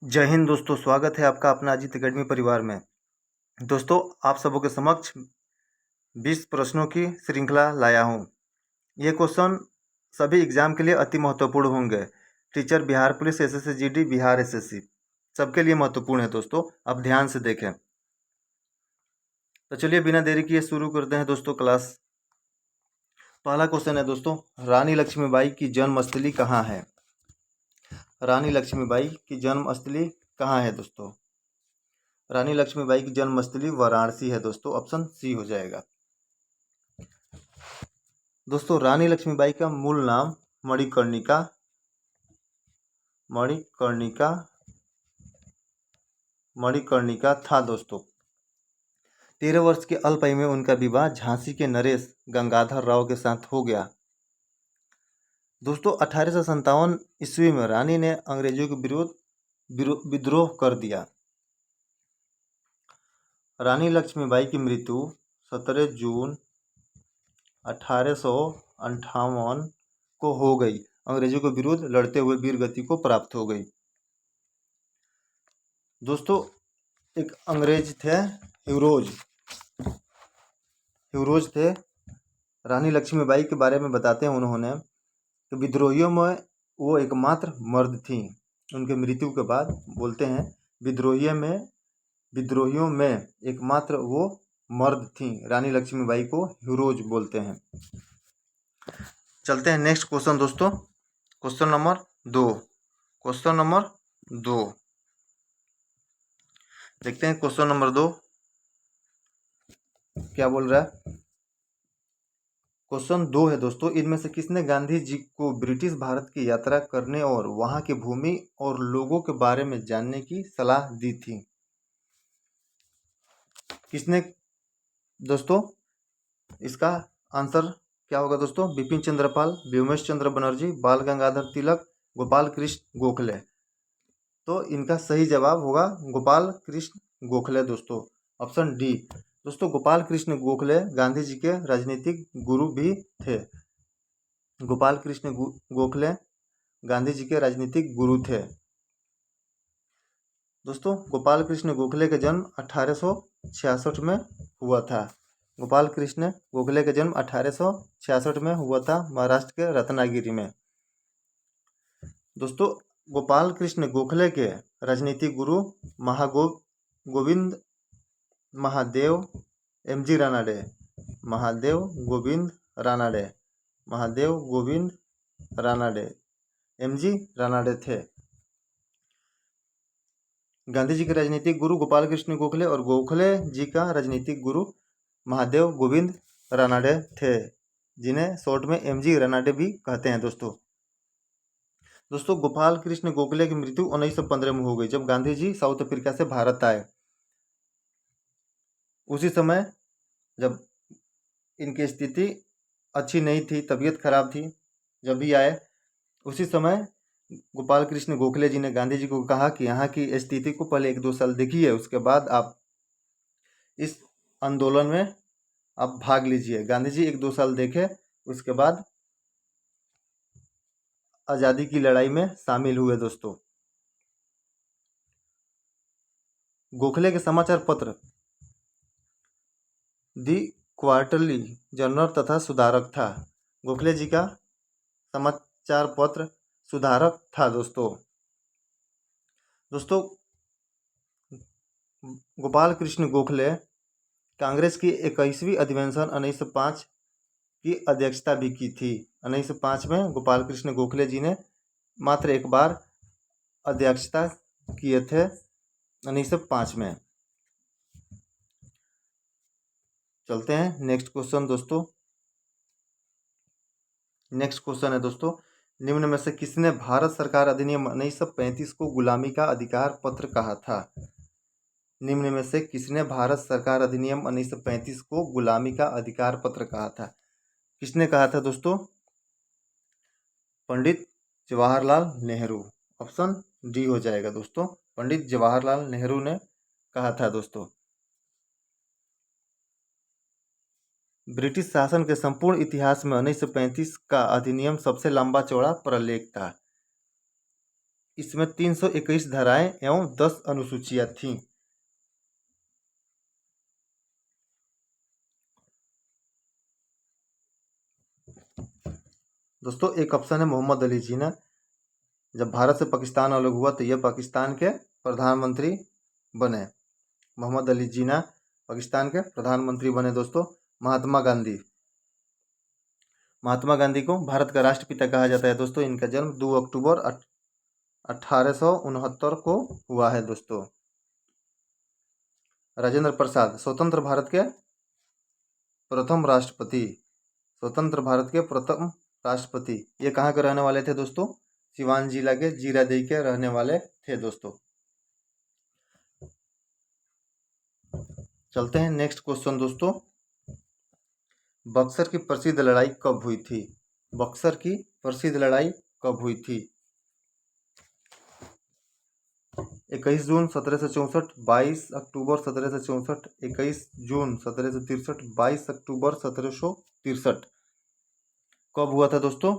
जय हिंद दोस्तों, स्वागत है आपका अपना अजीत एकेडमी परिवार में। दोस्तों, आप सबों के समक्ष 20 प्रश्नों की श्रृंखला लाया हूं। ये क्वेश्चन सभी एग्जाम के लिए अति महत्वपूर्ण होंगे। Teacher, Bihar police, SSC GD, Bihar SSC सबके लिए महत्वपूर्ण है दोस्तों। आप ध्यान से देखें। तो चलिए बिना देरी किए शुरू करते हैं दोस्तों क्लास। पहला क्वेश्चन है दोस्तों, रानी लक्ष्मीबाई की जन्मस्थली कहाँ है? रानी लक्ष्मीबाई की जन्मस्थली कहाँ है दोस्तों? रानी लक्ष्मीबाई की जन्मस्थली वाराणसी है दोस्तों। ऑप्शन सी हो जाएगा। दोस्तों, रानी लक्ष्मीबाई का मूल नाम मणिकर्णिका मणिकर्णिका मणिकर्णिका था दोस्तों। 13 वर्ष के अल्प आयु में उनका विवाह झांसी के नरेश गंगाधर राव के साथ हो गया। दोस्तों, 1857 ईस्वी में रानी ने अंग्रेजों के विरुद्ध विद्रोह कर दिया। रानी लक्ष्मीबाई की मृत्यु 17 जून 1858 को हो गई। अंग्रेजों के विरुद्ध लड़ते हुए वीर गति को प्राप्त हो गई। दोस्तों, एक अंग्रेज थे, ह्यूरोज थे। रानी लक्ष्मीबाई के बारे में बताते हैं उन्होंने कि विद्रोहियों में वो एकमात्र मर्द थी। उनके मृत्यु के बाद बोलते हैं विद्रोहियों में एकमात्र वो मर्द थी। रानी लक्ष्मीबाई को ह्यूरोज बोलते हैं। चलते हैं नेक्स्ट क्वेश्चन दोस्तों। क्वेश्चन नंबर दो देखते हैं। क्वेश्चन नंबर 2 क्या बोल रहा है? क्वेश्चन 2 है दोस्तों, इनमें से किसने गांधी जी को ब्रिटिश भारत की यात्रा करने और वहां की भूमि और लोगों के बारे में जानने की सलाह दी थी? किसने दोस्तों? इसका आंसर क्या होगा दोस्तों? बिपिन चंद्र पाल, व्योमेश चंद्र बनर्जी, बाल गंगाधर तिलक, गोपाल कृष्ण गोखले। तो इनका सही जवाब होगा गोपाल कृष्ण गोखले दोस्तों। Option D. दोस्तों, गोपाल कृष्ण गोखले गांधी जी के राजनीतिक गुरु भी थे। गोपाल कृष्ण गोखले गांधी जी के राजनीतिक गुरु थे। दोस्तों, गोपाल कृष्ण गोखले का जन्म 1866 में हुआ था। गोपाल कृष्ण गोखले का जन्म 1866 में हुआ था, महाराष्ट्र के रत्नागिरी में। दोस्तों, गोपाल कृष्ण गोखले के राजनीतिक गुरु गोविंद महादेव एमजी रानाडे महादेव गोविंद रानाडे एमजी रानाडे थे। गांधी जी के राजनीतिक गुरु गोपाल कृष्ण गोखले और गोखले जी का राजनीतिक गुरु महादेव गोविंद रानाडे थे, जिन्हें शॉर्ट में एमजी रानाडे भी कहते हैं दोस्तों। गोपाल कृष्ण गोखले की मृत्यु 1915 में हो गई, जब गांधी जी साउथ अफ्रीका से भारत आए। उसी समय जब इनकी स्थिति अच्छी नहीं थी, तबीयत खराब थी, जब भी आए उसी समय गोपाल कृष्ण गोखले जी ने गांधी जी को कहा कि यहाँ की स्थिति को पहले 1-2 साल देखिए, उसके बाद आप इस आंदोलन में आप भाग लीजिए। गांधी जी 1-2 साल देखे, उसके बाद आज़ादी की लड़ाई में शामिल हुए दोस्तों। गोखले के समाचार पत्र दी क्वार्टरली जर्नल तथा सुधारक था। गोखले जी का समाचार पत्र सुधारक था दोस्तों। गोपाल कृष्ण गोखले कांग्रेस की 21वीं अधिवेशन 1905 की अध्यक्षता भी की थी। 1905 में गोपाल कृष्ण गोखले जी ने मात्र एक बार अध्यक्षता किए थे, 1905 में। चलते हैं नेक्स्ट क्वेश्चन दोस्तों। नेक्स्ट क्वेश्चन है दोस्तों, निम्न में से किसने भारत सरकार अधिनियम 1935 को गुलामी का अधिकार पत्र कहा था? निम्न में से किसने भारत सरकार अधिनियम 1935 को गुलामी का अधिकार पत्र कहा था? किसने कहा था दोस्तों? पंडित जवाहरलाल नेहरू। ऑप्शन डी हो जाएगा दोस्तों। पंडित जवाहरलाल नेहरू ने कहा था दोस्तों। ब्रिटिश शासन के संपूर्ण इतिहास में 1935 का अधिनियम सबसे लंबा चौड़ा प्रलेख था। इसमें 321 धाराएं एवं 10 अनुसूचियां थीं। दोस्तों एक ऑप्शन है मोहम्मद अली जिन्ना। जब भारत से पाकिस्तान अलग हुआ तो यह पाकिस्तान के प्रधानमंत्री बने। मोहम्मद अली जिन्ना पाकिस्तान के प्रधानमंत्री बने। दोस्तों महात्मा गांधी, महात्मा गांधी को भारत का राष्ट्रपिता कहा जाता है। दोस्तों इनका जन्म 2 अक्टूबर 1869 को हुआ है। दोस्तों राजेंद्र प्रसाद स्वतंत्र भारत के प्रथम राष्ट्रपति, स्वतंत्र भारत के प्रथम राष्ट्रपति। ये कहाँ के रहने वाले थे दोस्तों? सिवान जिला के जीरादेई के रहने वाले थे। दोस्तों चलते हैं नेक्स्ट क्वेश्चन। दोस्तों बक्सर की प्रसिद्ध लड़ाई कब हुई थी? बक्सर की प्रसिद्ध लड़ाई कब हुई थी? 21 जून 1764, 22 अक्टूबर 1764, 21 जून 1763, 22 अक्टूबर 1763। कब हुआ था दोस्तों?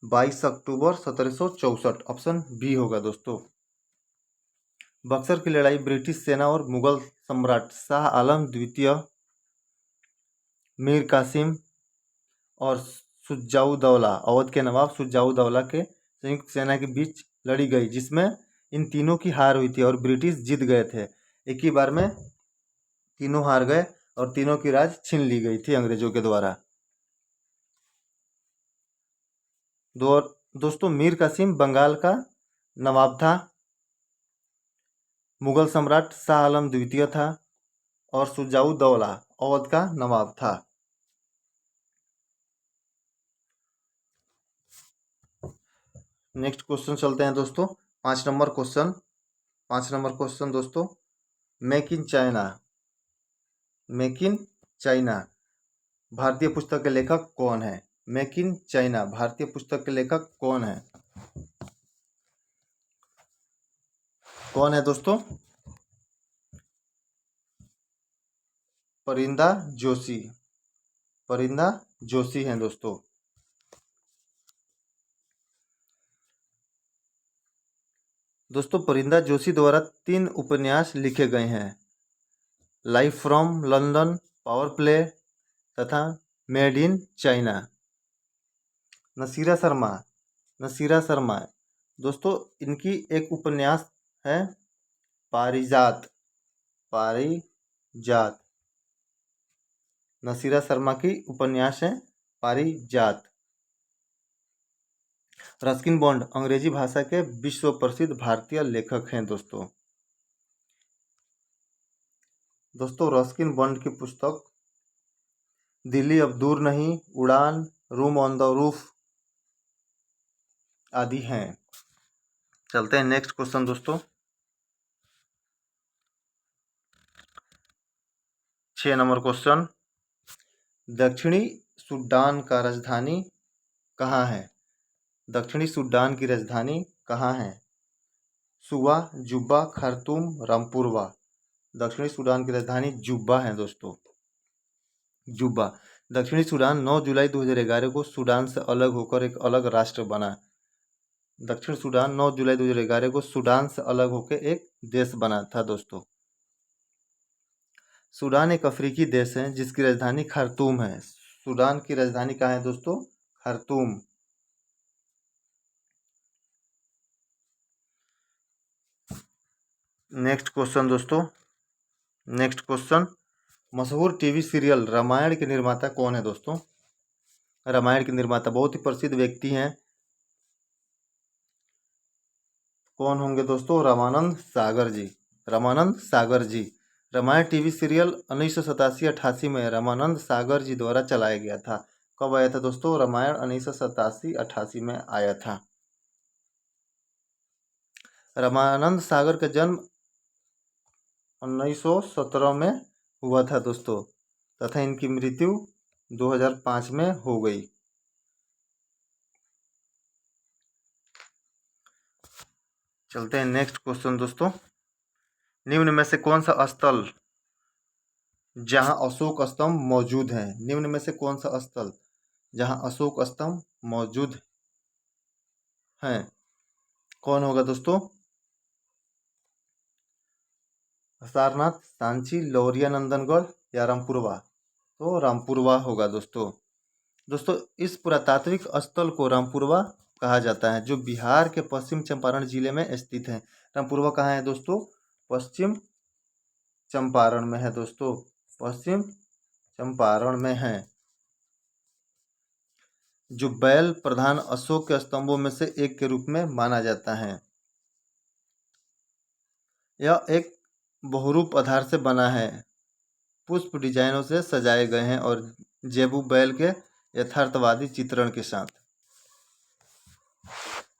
22 अक्टूबर 1764। ऑप्शन बी होगा दोस्तों। बक्सर की लड़ाई ब्रिटिश सेना और मुगल सम्राट शाह आलम द्वितीय, मीर कासिम और शुजाउद्दौला, अवध के नवाब शुजाउद्दौला के संयुक्त सेना के बीच लड़ी गई, जिसमें इन तीनों की हार हुई थी और ब्रिटिश जीत गए थे। एक ही बार में तीनों हार गए और तीनों की राज छीन ली गई थी अंग्रेजों के द्वारा। दोस्तों मीर कासिम बंगाल का नवाब था, मुगल सम्राट शाह आलम द्वितीय था और शुजाउद्दौला अवध का नवाब था। नेक्स्ट क्वेश्चन चलते हैं दोस्तों। 5 नंबर क्वेश्चन। 5 नंबर क्वेश्चन दोस्तों, make in China, make in China भारतीय पुस्तक के लेखक कौन है? मेक इन चाइना भारतीय पुस्तक के लेखक कौन है? कौन है दोस्तों? परिंदा जोशी, परिंदा जोशी हैं दोस्तों। दोस्तों परिंदा जोशी द्वारा 3 उपन्यास लिखे गए हैं, life from London, power play तथा made in China. Nasira Sharma, Nasira Sharma दोस्तों इनकी एक उपन्यास है पारिजात, पारिजात। नसीरा शर्मा की उपन्यास है पारिजात। रस्किन बॉन्ड अंग्रेजी भाषा के विश्व प्रसिद्ध भारतीय लेखक हैं दोस्तों। दोस्तों रस्किन बॉन्ड की पुस्तक दिल्ली अब दूर नहीं, उड़ान, रूम ऑन द रूफ आदि हैं। चलते हैं नेक्स्ट क्वेश्चन दोस्तों। 6 नंबर क्वेश्चन, दक्षिणी सूडान का राजधानी कहाँ है? दक्षिणी सूडान की राजधानी कहाँ है? सुबा, जुब्बा, खार्तूम, रामपुरवा। दक्षिणी सूडान की राजधानी जुब्बा है दोस्तों, जुब्बा। दक्षिणी सूडान 9 जुलाई 2011 को सूडान से अलग होकर एक अलग राष्ट्र बना। दक्षिण सूडान 9 जुलाई 2011 को सूडान से अलग होकर एक देश बना था दोस्तों। सूडान एक अफ्रीकी देश है जिसकी राजधानी खार्तूम है। सूडान की राजधानी कहाँ है दोस्तों? खार्तूम। नेक्स्ट क्वेश्चन दोस्तों, नेक्स्ट क्वेश्चन, मशहूर टीवी सीरियल रामायण के निर्माता कौन है दोस्तों? रामायण के निर्माता बहुत ही प्रसिद्ध व्यक्ति हैं। कौन होंगे दोस्तों? रामानंद सागर जी, रामानंद सागर जी। रामायण टीवी सीरियल 1987-88 में रामानंद सागर जी द्वारा चलाया गया था। कब आया था दोस्तों? रामायण 1987-88 में आया था। रामानंद सागर का जन्म 1917 में हुआ था दोस्तों तथा इनकी मृत्यु 2005 में हो गई। चलते हैं नेक्स्ट क्वेश्चन दोस्तों, निम्न में से कौन सा स्थल जहां अशोक स्तंभ मौजूद है? निम्न में से कौन सा स्थल जहां अशोक स्तंभ मौजूद हैं? कौन होगा दोस्तों? सारनाथ, सांची, लौरिया नंदनगढ़ या रामपुरवा? तो रामपुरवा होगा दोस्तों। दोस्तों, इस पुरातात्विक स्थल को रामपुरवा कहा जाता है, जो बिहार के पश्चिम चंपारण जिले में स्थित है। रामपुरवा कहाँ है दोस्तों? पश्चिम चंपारण में है दोस्तों, पश्चिम चंपारण में है। जो बैल प्रधान अशोक के स्तंभों में से एक के रूप में माना जाता है। यह एक बहुरूप आधार से बना है, पुष्प डिजाइनों से सजाए गए हैं और जेबू बैल के यथार्थवादी चित्रण के साथ।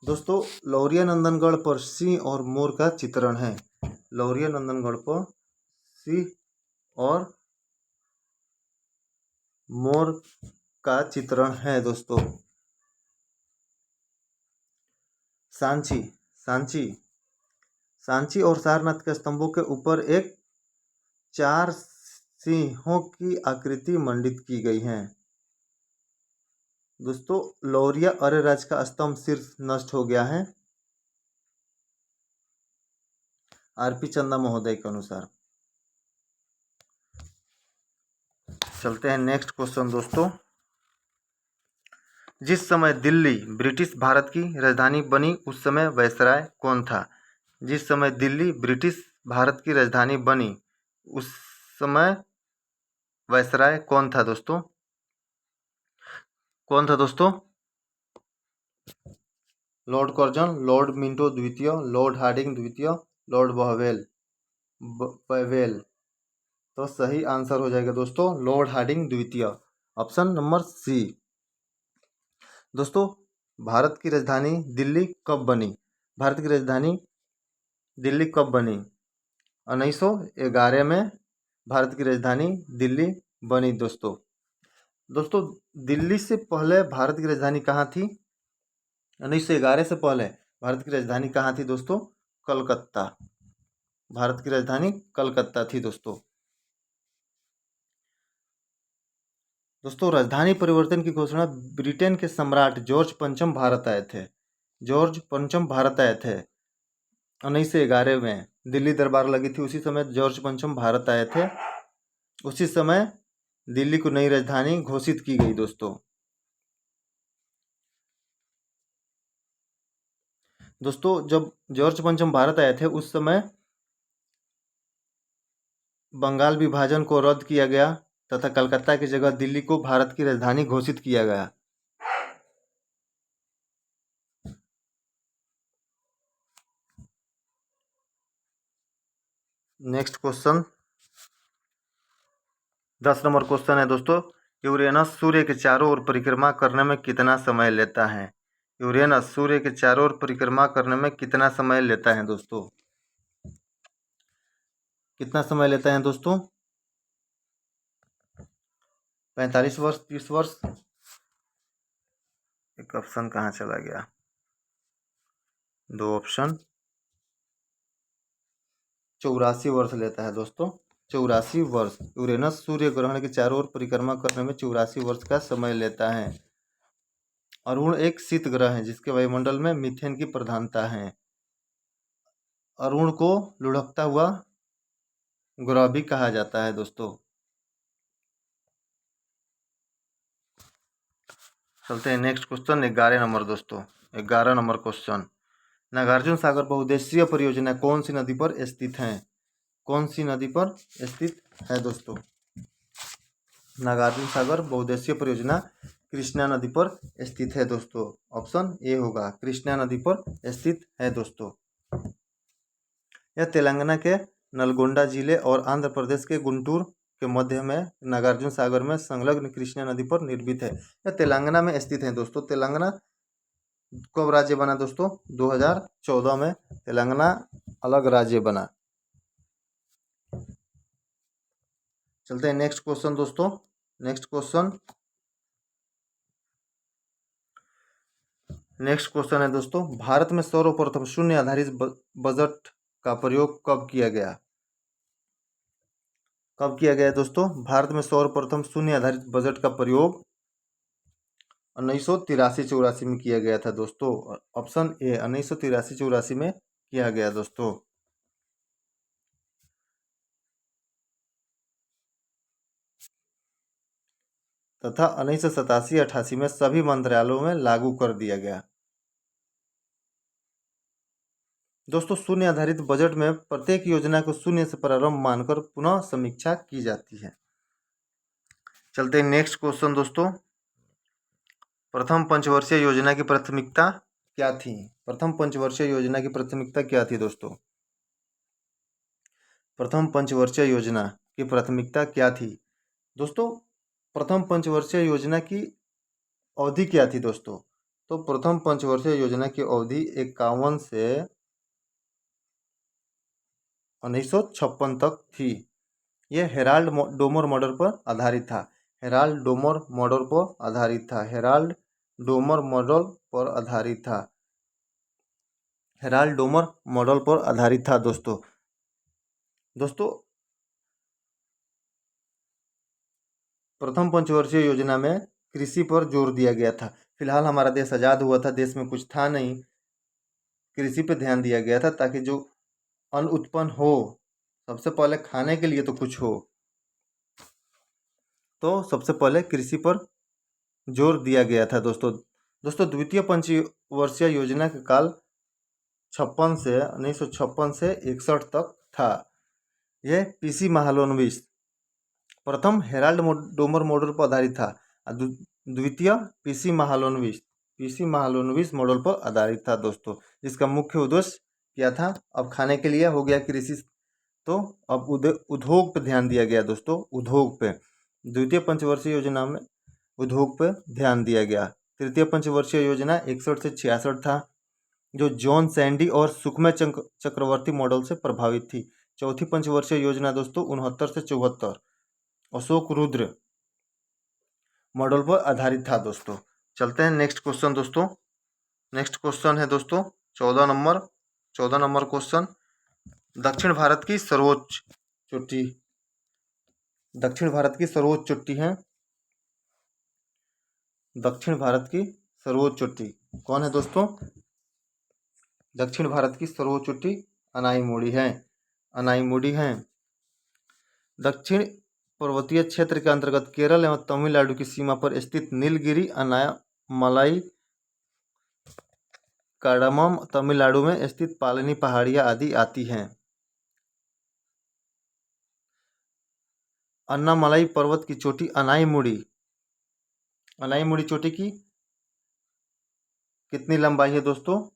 दोस्तों, लौरिया नंदनगढ़ पर सिंह और मोर का चित्रण है। लौरिया नंदनगढ़ पर सिंह और मोर का चित्रण है दोस्तों। सांची सांची सांची और सारनाथ के स्तंभों के ऊपर एक 4 सिंहों की आकृति मंडित की गई है। दोस्तों, लौरिया अरेराज का स्तंभ शीर्ष नष्ट हो गया है, आरपी चंदा महोदय के अनुसार। चलते हैं नेक्स्ट क्वेश्चन दोस्तों। जिस समय दिल्ली ब्रिटिश भारत की राजधानी बनी उस समय वायसराय कौन था? जिस समय दिल्ली ब्रिटिश भारत की राजधानी बनी उस समय वायसराय कौन था दोस्तों? कौन था दोस्तों? लॉर्ड कर्जन, लॉर्ड मिंटो द्वितीय, लॉर्ड हार्डिंग द्वितीय, लॉर्ड बवेल। तो सही आंसर हो जाएगा दोस्तों लॉर्ड हार्डिंग द्वितीय, ऑप्शन नंबर सी। दोस्तों, भारत की राजधानी दिल्ली कब बनी? भारत की राजधानी दिल्ली कब बनी? 1911 में भारत की राजधानी दिल्ली बनी दोस्तों। दोस्तों, दिल्ली से पहले भारत की राजधानी कहाँ थी? 1911 से पहले भारत की राजधानी कहाँ थी दोस्तों? कलकत्ता। भारत की राजधानी कलकत्ता थी दोस्तों। दोस्तों, राजधानी परिवर्तन की घोषणा ब्रिटेन के सम्राट जॉर्ज पंचम भारत आए थे। जॉर्ज पंचम भारत आए थे 1911 में, दिल्ली दरबार लगी थी उसी समय जॉर्ज पंचम भारत आए थे। उसी समय दिल्ली को नई राजधानी घोषित की गई दोस्तों। दोस्तों, जब जॉर्ज पंचम भारत आए थे उस समय बंगाल विभाजन को रद्द किया गया तथा कलकत्ता की जगह दिल्ली को भारत की राजधानी घोषित किया गया। नेक्स्ट क्वेश्चन 10 नंबर क्वेश्चन है दोस्तों। यूरेनस सूर्य के चारों ओर परिक्रमा करने में कितना समय लेता है? यूरेनस सूर्य के चारों ओर परिक्रमा करने में कितना समय लेता है दोस्तों? कितना समय लेता है दोस्तों? 45 वर्ष, 30 वर्ष? एक ऑप्शन कहाँ चला गया? 2 ऑप्शन। 84 वर्ष लेता है दोस्तों, 84 वर्ष। यूरेनस सूर्य ग्रहण के चारों ओर परिक्रमा करने में 84 वर्ष का समय लेता है। अरुण एक शीत ग्रह है जिसके वायुमंडल में मीथेन की प्रधानता है। अरुण को लुढ़कता हुआ ग्रह भी कहा जाता है दोस्तों। चलते हैं नेक्स्ट क्वेश्चन 11 नंबर दोस्तों। 11 नंबर क्वेश्चन, नागार्जुन सागर बहुउद्देशीय परियोजना कौन सी नदी पर स्थित है? कौन सी नदी पर स्थित है दोस्तों? नागार्जुन सागर बहुउद्देशीय परियोजना कृष्णा नदी पर स्थित है दोस्तों। ऑप्शन ए होगा, कृष्णा नदी पर स्थित है दोस्तों। यह तेलंगाना के नलगोंडा जिले और आंध्र प्रदेश के गुंटूर के मध्य में नागार्जुन सागर में संलग्न कृष्णा नदी पर निर्मित है। यह तेलंगाना में स्थित है दोस्तों। तेलंगाना कब राज्य बना दोस्तों? 2014 में तेलंगाना अलग राज्य बना। चलते हैं नेक्स्ट क्वेश्चन दोस्तों। नेक्स्ट क्वेश्चन है दोस्तों, भारत में सर्वप्रथम शून्य आधारित बजट का प्रयोग कब किया गया? कब किया गया दोस्तों? भारत में सर्वप्रथम शून्य आधारित बजट का प्रयोग 1983-84 में किया गया था दोस्तों। ऑप्शन ए 1983-84 में किया गया दोस्तों। तथा 1987-88 में सभी मंत्रालयों में लागू कर दिया गया। दोस्तों शून्य आधारित बजट में प्रत्येक योजना को शून्य से प्रारंभ मानकर पुनः समीक्षा की जाती है। चलते हैं नेक्स्ट क्वेश्चन दोस्तों। प्रथम पंचवर्षीय योजना की प्राथमिकता क्या थी? प्रथम पंचवर्षीय योजना की प्राथमिकता क्या थी दोस्तों? प्रथम पंचवर्षीय योजना की प्राथमिकता क्या थी दोस्तों? प्रथम पंचवर्षीय योजना की अवधि क्या थी दोस्तों? तो प्रथम पंचवर्षीय योजना की अवधि 51 से 1956 तक थी। यह हेराल्ड डोमर मॉडल पर आधारित था। हेराल्ड डोमर मॉडल पर आधारित था। हेराल्ड डोमर मॉडल पर आधारित था। हेराल्ड डोमर मॉडल पर आधारित था दोस्तों। प्रथम पंचवर्षीय योजना में कृषि पर जोर दिया गया था। फिलहाल हमारा देश आज़ाद हुआ था, देश में कुछ था नहीं, कृषि पे ध्यान दिया गया था ताकि जो अन्न उत्पन्न हो, सबसे पहले खाने के लिए तो कुछ हो, तो सबसे पहले कृषि पर जोर दिया गया था दोस्तों। द्वितीय पंचवर्षीय योजना का काल 1956 से 61 तक था। यह पीसी महालनोबिस प्रथम हेराल्ड डोमर मॉडल पर आधारित था। द्वितीय पीसी महालनोबिस मॉडल पर आधारित था दोस्तों, जिसका मुख्य उद्देश्य क्या था? अब खाने के लिए हो गया कृषि, तो अब उद्योग पे ध्यान दिया गया दोस्तों। उद्योग पे द्वितीय पंचवर्षीय योजना में उद्योग पे ध्यान दिया गया। तृतीय पंचवर्षीय योजना 61 से 66 था, जो जॉन सैंडी और सुखमय चक्रवर्ती मॉडल से प्रभावित थी। चौथी पंचवर्षीय योजना दोस्तों 69 से 74 अशोक रुद्र मॉडल पर आधारित था दोस्तों। चलते हैं नेक्स्ट क्वेश्चन दोस्तों। नेक्स्ट क्वेश्चन है दोस्तों 14 नंबर क्वेश्चन। दक्षिण भारत की सर्वोच्च चोटी है। दक्षिण भारत की सर्वोच्च चोटी कौन है दोस्तों? दक्षिण भारत की सर्वोच्च चोटी अनाईमुड़ी है। दक्षिण पर्वतीय क्षेत्र के अंतर्गत केरल एवं तमिलनाडु की सीमा पर स्थित नीलगिरी अनायामलाई कार्डामम तमिलनाडु में स्थित पालनी पहाड़ियाँ आदि आती हैं। अन्नामलाई पर्वत की चोटी अनाईमुड़ी चोटी की कितनी लंबाई है दोस्तों?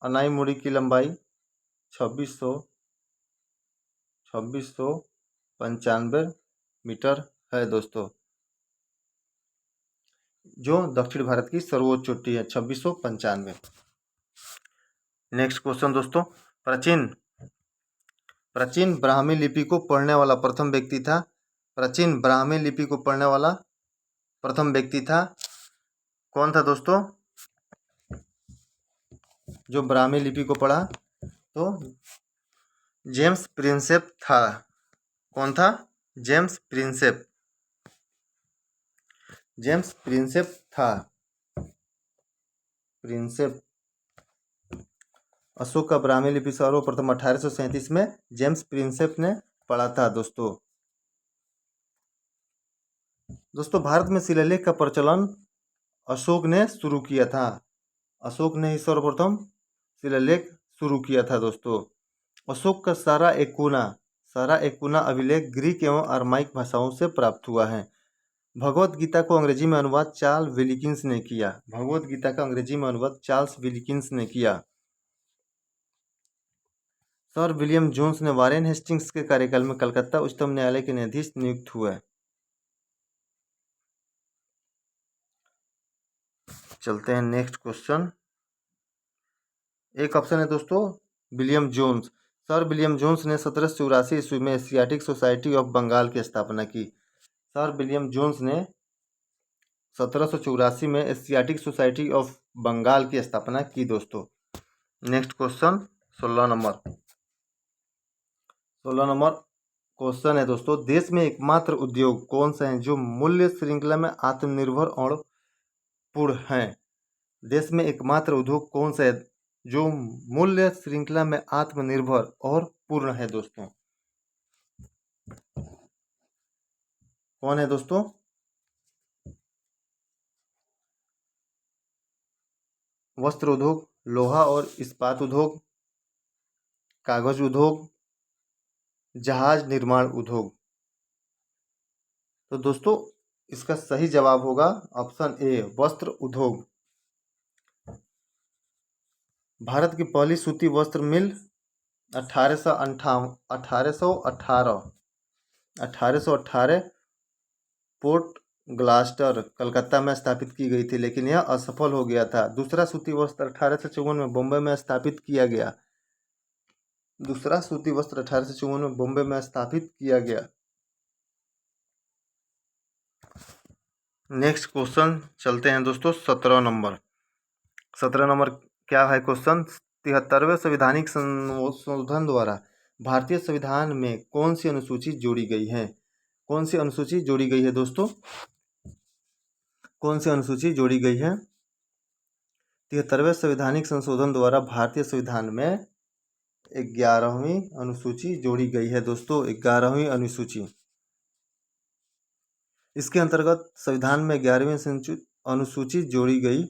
अनाईमुड़ी की लंबाई 2695 मीटर है दोस्तों, जो दक्षिण भारत की सर्वोच्च चोटी है 2695। नेक्स्ट क्वेश्चन दोस्तों। प्राचीन ब्राह्मी लिपि को पढ़ने वाला प्रथम व्यक्ति था। प्राचीन ब्राह्मी लिपि को पढ़ने वाला प्रथम व्यक्ति था कौन था दोस्तों? जो ब्राह्मी लिपि को पढ़ा तो जेम्स प्रिंसेप था। कौन था? जेम्स प्रिंसेप था। अशोक का ब्राह्मी लिपि सर्वप्रथम 1837 में जेम्स प्रिंसेप ने पढ़ा था दोस्तों। भारत में शिलालेख का प्रचलन अशोक ने शुरू किया था। अशोक ने ही सर्वप्रथम शिलालेख शुरू किया था दोस्तों। अशोक का सारा एकुना अभिलेख ग्रीक एवं अरमाइक भाषाओं से प्राप्त हुआ है। भगवत गीता को अंग्रेजी में अनुवाद चार्ल्स विलिकिंस ने किया। सर विलियम जोन्स ने वारेन हेस्टिंग्स के कार्यकाल में कलकत्ता उच्चतम न्यायालय के न्यायाधीश नियुक्त हुए। चलते हैं नेक्स्ट क्वेश्चन। एक ऑप्शन है दोस्तों William Jones. Sir William Jones ने 1784 ईस्वी में एशियाटिक सोसाइटी ऑफ बंगाल की स्थापना की। सर विलियम जोन्स ने 1784 में एशियाटिक सोसाइटी ऑफ बंगाल की स्थापना की दोस्तों। नेक्स्ट क्वेश्चन 16 नंबर क्वेश्चन है दोस्तों। देश में एकमात्र उद्योग कौन सा है जो मूल्य श्रृंखला में आत्मनिर्भर और पूर्ण हैं। देश में एकमात्र उद्योग कौन सा है जो मूल्य श्रृंखला में आत्मनिर्भर और पूर्ण है दोस्तों? कौन है दोस्तों? वस्त्र उद्योग, लोहा और इस्पात उद्योग, कागज उद्योग, जहाज निर्माण उद्योग। तो दोस्तों इसका सही जवाब होगा ऑप्शन ए, वस्त्र उद्योग। भारत की पहली सूती वस्त्र मिल 1818 पोर्ट ग्लास्टर कलकत्ता में स्थापित की गई थी, लेकिन यह असफल हो गया था। दूसरा सूती वस्त्र 1854 में बॉम्बे में स्थापित किया गया। दूसरा सूती वस्त्र 1854 में बॉम्बे में स्थापित किया गया। नेक्स्ट क्वेश्चन चलते हैं दोस्तों 17 नंबर। 17 नंबर क्या है क्वेश्चन? 73वें संवैधानिक संशोधन द्वारा भारतीय संविधान में कौन सी अनुसूची जोड़ी गई है? कौन सी अनुसूची जोड़ी गई है दोस्तों? कौन सी अनुसूची जोड़ी गई है? 73वें संवैधानिक संशोधन द्वारा भारतीय संविधान में 11वीं अनुसूची जोड़ी गई है दोस्तों, 11वीं अनुसूची। इसके अंतर्गत संविधान में 11वीं अनुसूची जोड़ी गई।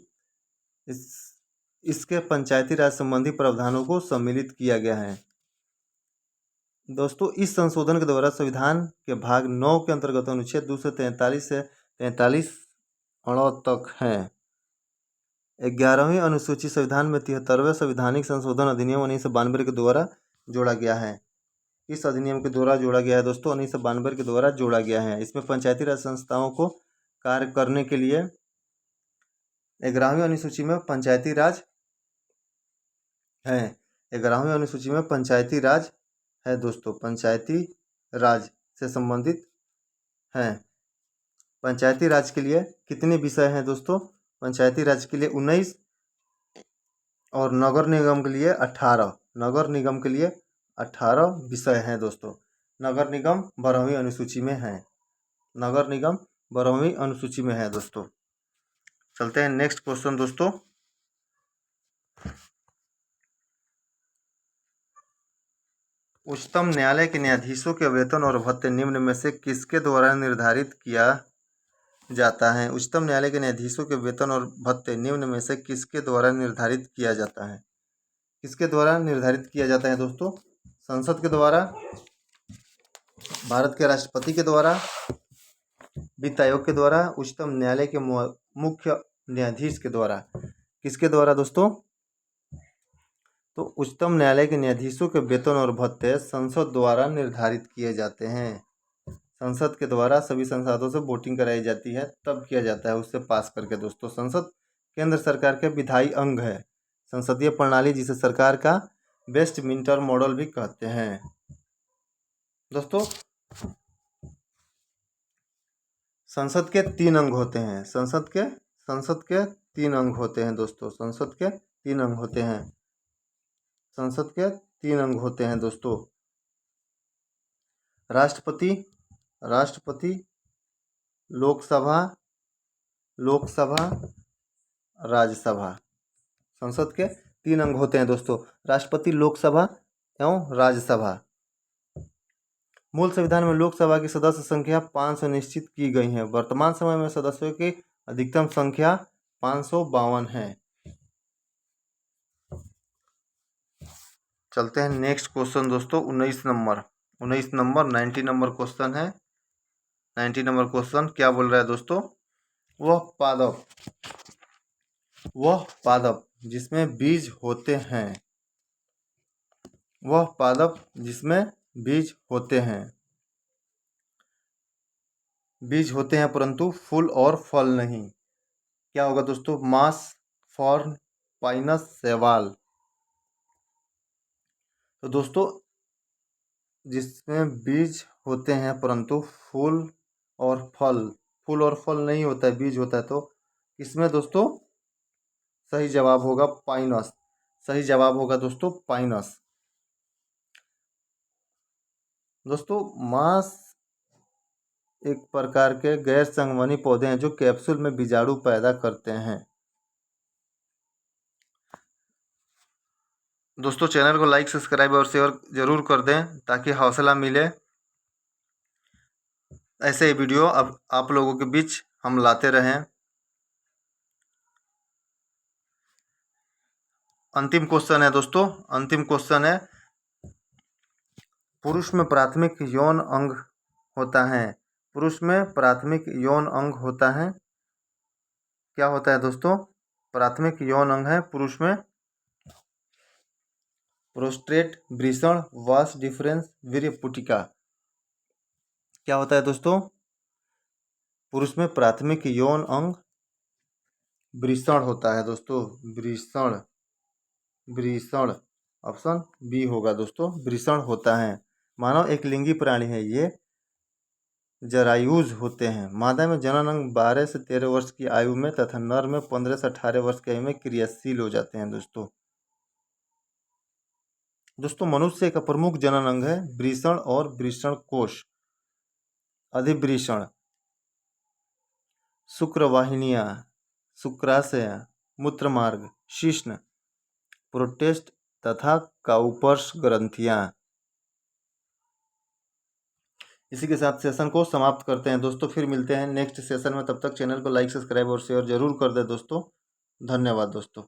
इसके पंचायती राज संबंधी प्रावधानों को सम्मिलित किया गया है। दोस्तों इस संशोधन के द्वारा संविधान के भाग 9 के अंतर्गत अनुच्छेद 243 से 43 तक है। 11वीं अनुसूची संविधान में 73वें संवैधानिक संशोधन अधिनियम 1992 के द्वारा जोड़ा गया है। इस अधिनियम के द्वारा जोड़ा गया है दोस्तों, 1992 के द्वारा जोड़ा गया है। इसमें पंचायती राज संस्थाओं को कार्य करने के लिए 11वीं अनुसूची में पंचायती राज है। 11वीं अनुसूची में पंचायती राज है दोस्तों, पंचायती राज से संबंधित है। पंचायती राज के लिए कितने विषय हैं दोस्तों? पंचायती राज के लिए 19 और नगर निगम के लिए 18। नगर निगम के लिए 18 विषय हैं दोस्तों। नगर निगम 12वीं अनुसूची में है। नगर निगम 12वीं अनुसूची में है दोस्तों। चलते हैं नेक्स्ट क्वेश्चन दोस्तों। उच्चतम न्यायालय के न्यायाधीशों के वेतन और भत्ते निम्न में से किसके द्वारा निर्धारित किया जाता है? उच्चतम न्यायालय के न्यायाधीशों के वेतन और भत्ते निम्न में से किसके द्वारा निर्धारित किया जाता है? किसके द्वारा निर्धारित किया जाता है दोस्तों? संसद के द्वारा, भारत के राष्ट्रपति के द्वारा, वित्त आयोग के द्वारा, उच्चतम न्यायालय के मुख्य न्यायाधीश के द्वारा। किसके द्वारा दोस्तों? तो उच्चतम न्यायालय के न्यायाधीशों के वेतन और भत्ते संसद द्वारा निर्धारित किए जाते हैं। संसद के द्वारा सभी संसदों से वोटिंग कराई जाती है, तब किया जाता है उससे पास करके दोस्तों। संसद केंद्र सरकार के विधायी अंग है। संसदीय प्रणाली जिसे सरकार का वेस्टमिंस्टर मॉडल भी कहते हैं दोस्तों। संसद के 3 अंग होते हैं। संसद के 3 अंग होते हैं दोस्तों। संसद के 3 अंग होते हैं। संसद के 3 अंग होते हैं दोस्तों। राष्ट्रपति, लोकसभा, राज्यसभा। संसद के 3 अंग होते हैं दोस्तों, राष्ट्रपति, लोकसभा एवं राज्यसभा। मूल संविधान में लोकसभा की सदस्य संख्या 500 निश्चित की गई है। वर्तमान समय में सदस्यों की अधिकतम संख्या 552 है। चलते हैं नेक्स्ट क्वेश्चन दोस्तों 19 नंबर 90 नंबर क्वेश्चन है। 90 नंबर क्वेश्चन क्या बोल रहा है दोस्तों? वह पादप जिसमें बीज होते हैं, वह पादप जिसमें बीज होते हैं परंतु फूल और फल नहीं, क्या होगा दोस्तों? मास, फॉर्न, पाइनस, शैवाल। तो दोस्तों जिसमें बीज होते हैं परंतु फूल और फल नहीं होता है, बीज होता है, तो इसमें दोस्तों सही जवाब होगा पाइनस। सही जवाब होगा दोस्तों पाइनस। दोस्तों मास एक प्रकार के गैर संवहनी पौधे हैं जो कैप्सूल में बीजाणु पैदा करते हैं। दोस्तों चैनल को लाइक सब्सक्राइब और शेयर जरूर कर दें ताकि हौसला मिले। ऐसे ही वीडियो अब आप लोगों के बीच हम लाते रहें। अंतिम क्वेश्चन है दोस्तों, अंतिम क्वेश्चन है, पुरुष में प्राथमिक यौन अंग होता है, पुरुष में प्राथमिक यौन अंग होता है, क्या होता है दोस्तों? प्राथमिक यौन अंग है पुरुष में प्रोस्टेट, वृषण, वास डिफरेंस, वीर्य पुटिका। क्या होता है दोस्तों? पुरुष में प्राथमिक यौन अंग वृषण होता है दोस्तों, वृषण, वृषण ऑप्शन बी होगा दोस्तों, वृषण होता है। मानव एक लिंगी प्राणी है, ये जरायुज होते हैं। मादा में जनन अंग 12 से 13 वर्ष की आयु में तथा नर में 15 से 18 वर्ष की आयु में क्रियाशील हो जाते हैं दोस्तों। दोस्तों मनुष्य का प्रमुख जनन अंग है वृषण और वृषण कोश, अधिवृषण, शुक्रवाहिनियां, शुक्राशय, मूत्रमार्ग, शिश्न, प्रोटेस्ट तथा काउपर्स ग्रंथियां। इसी के साथ सेशन को समाप्त करते हैं दोस्तों, फिर मिलते हैं नेक्स्ट सेशन में। तब तक चैनल को लाइक सब्सक्राइब और शेयर जरूर कर दें दोस्तों। धन्यवाद दोस्तों।